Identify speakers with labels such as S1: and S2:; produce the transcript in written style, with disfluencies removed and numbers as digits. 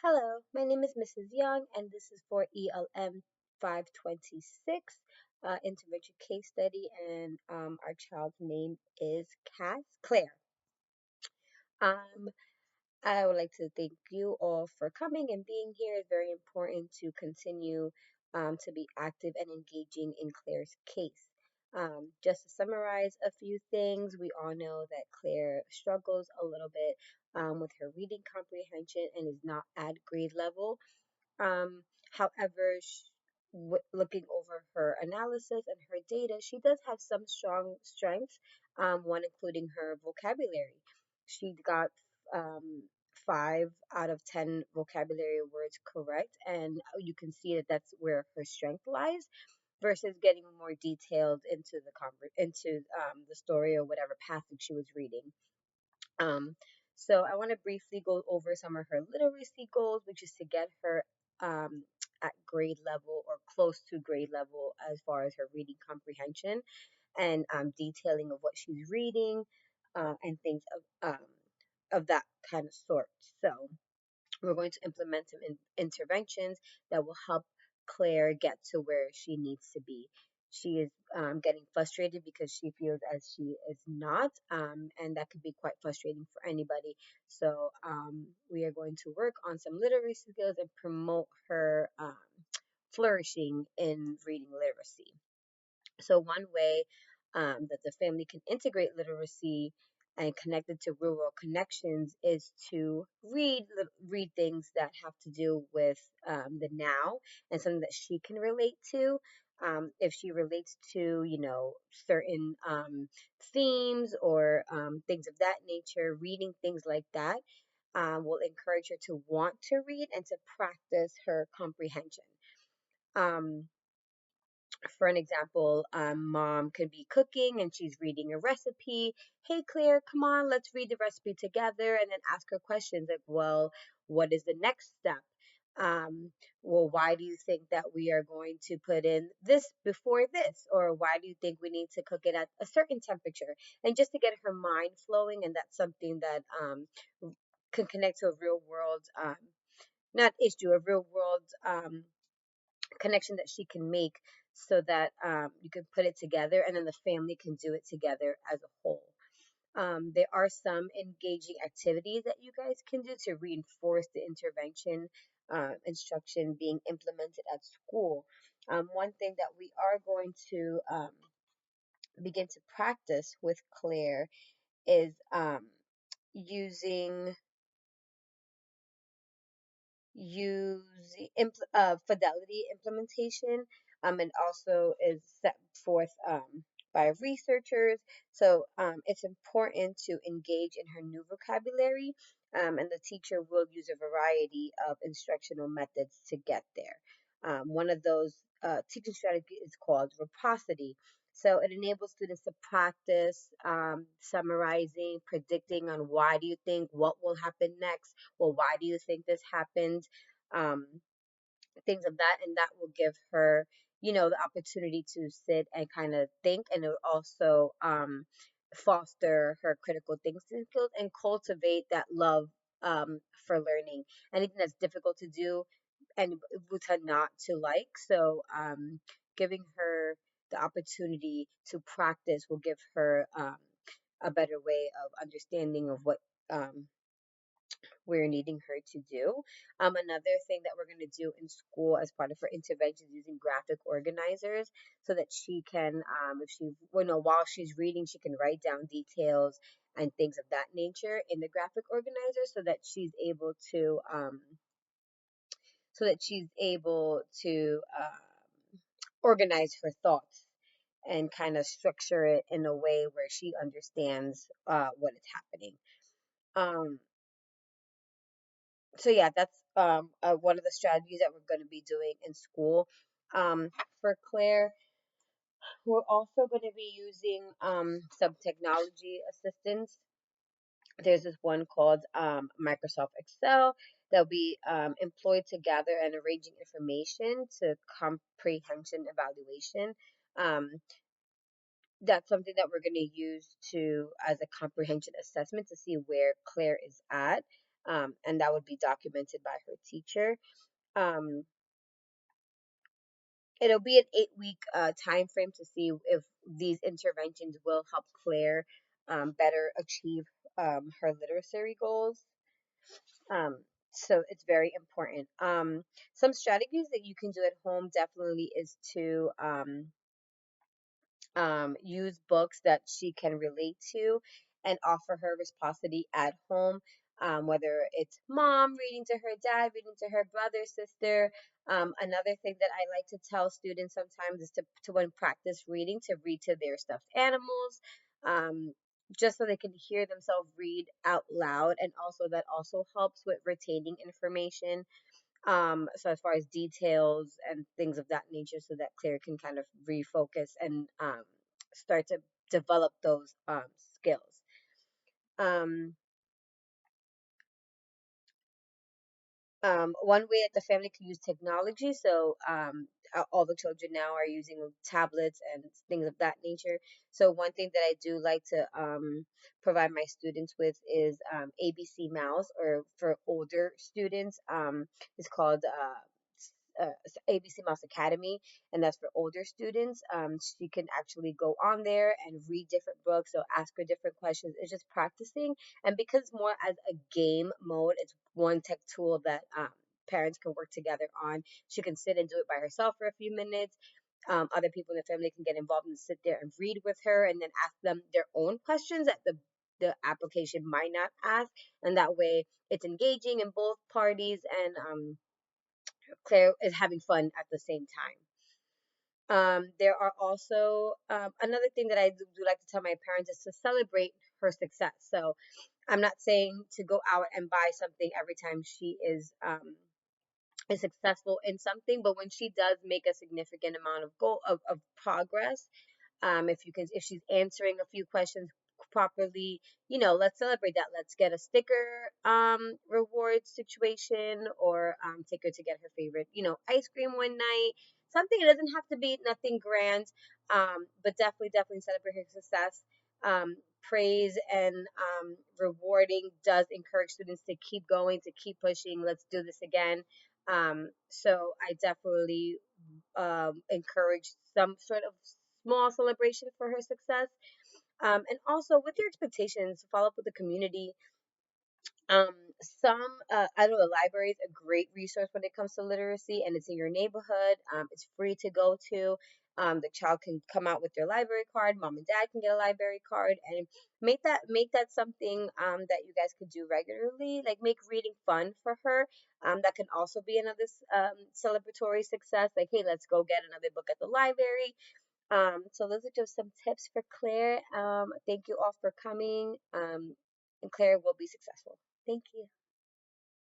S1: Hello, my name is Mrs. Young, and this is for ELM526 intervention case study, and our child's name is Claire. Um, I would like to thank you all for coming and being here. It's very important to continue to be active and engaging in Claire's case. Just to summarize a few things, we all know that Claire struggles a little bit with her reading comprehension and is not at grade level. However, looking over her analysis and her data, she does have some strong strengths, one including her vocabulary. She got um, 5 out of 10 vocabulary words correct, and you can see that that's where her strength lies. Versus getting more detailed into the story or whatever passage she was reading. Um, so I want to briefly go over some of her literacy goals, which is to get her at grade level or close to grade level as far as her reading comprehension and detailing of what she's reading and things of that kind of sort. So we're going to implement some interventions that will help Claire get to where she needs to be. She is getting frustrated because she feels as she is not, and that could be quite frustrating for anybody. So, we are going to work on some literacy skills and promote her flourishing in reading literacy. So one way that the family can integrate literacy and connect it to real world connections is to read things that have to do with the now and something that she can relate to. If she relates to, certain themes or things of that nature, reading things like that will encourage her to want to read and to practice her comprehension. Um, for an example, mom could be cooking and she's reading a recipe. Hey, Claire, come on, let's read the recipe together, and then ask her questions like, well, what is the next step? Well, why do you think that we are going to put in this before this? Or why do you think we need to cook it at a certain temperature? And just to get her mind flowing, and that's something that can connect to a real world, not issue, a real world connection that she can make so that you can put it together and then the family can do it together as a whole. There are some engaging activities that you guys can do to reinforce the intervention instruction being implemented at school. One thing that we are going to begin to practice with Claire is using fidelity implementation, and also is set forth by researchers. So it's important to engage in her new vocabulary, and the teacher will use a variety of instructional methods to get there. One of those teaching strategies is called reciprocity. So it enables students to practice summarizing, predicting on why do you think, what will happen next, well, why do you think this happened? Um, Things of that, and that will give her, the opportunity to sit and kind of think, and it will also foster her critical thinking skills and cultivate that love for learning. Anything that's difficult to do and would tend not to like. So, giving her the opportunity to practice will give her a better way of understanding of what we're needing her to do. Another thing that we're going to do in school as part of her interventions using graphic organizers so that she can, if she, while she's reading, she can write down details and things of that nature in the graphic organizer so that she's able to, organize her thoughts and kind of structure it in a way where she understands what is happening. Um, so yeah, that's one of the strategies that we're going to be doing in school. For Claire, we're also going to be using some technology assistance. There's this one called Microsoft Excel that'll be employed to gather and arranging information to comprehension evaluation. Um, that's something that we're going to use to as a comprehension assessment to see where Claire is at. and that would be documented by her teacher. Um, it'll be an 8 week time frame to see if these interventions will help Claire better achieve her literacy goals. Um, so it's very important. Some strategies that you can do at home definitely is to use books that she can relate to and offer her reciprocity at home, whether it's mom reading to her dad, reading to her brother, sister. Another thing that I like to tell students sometimes is to when practice reading, to read to their stuffed animals, um, just so they can hear themselves read out loud. And also, that also helps with retaining information, so as far as details and things of that nature, so that Claire can kind of refocus and start to develop those skills. Um, One way that the family can use technology, so all the children now are using tablets and things of that nature. So one thing that I do like to provide my students with is ABC Mouse, or for older students, it's called ABC Mouse Academy, and that's for older students. She can actually go on there and read different books, so ask her different questions. It's just practicing, and because it's more as a game mode, it's one tech tool that parents can work together on. She can sit and do it by herself for a few minutes. Other people in the family can get involved and sit there and read with her, and then ask them their own questions that the application might not ask, and that way it's engaging in both parties, and Claire is having fun at the same time. There are also another thing that I do like to tell my parents is to celebrate her success. So I'm not saying to go out and buy something every time she is successful in something, but when she does make a significant amount of of progress, if she's answering a few questions properly, let's celebrate that. Let's get a sticker reward situation, or take her to get her favorite, ice cream one night. Something, it doesn't have to be nothing grand, but definitely celebrate her success. Praise and rewarding does encourage students to keep going, to keep pushing. Let's do this again. So I definitely encourage some sort of small celebration for her success. And also, with your expectations, follow up with the community. Um, some, I know the library is a great resource when it comes to literacy, and it's in your neighborhood. It's free to go to. The child can come out with their library card. Mom and dad can get a library card, and make that something that you guys could do regularly. Like, make reading fun for her. That can also be another celebratory success. Like, hey, let's go get another book at the library. So those are just some tips for Claire. Thank you all for coming. And Claire will be successful. Thank you.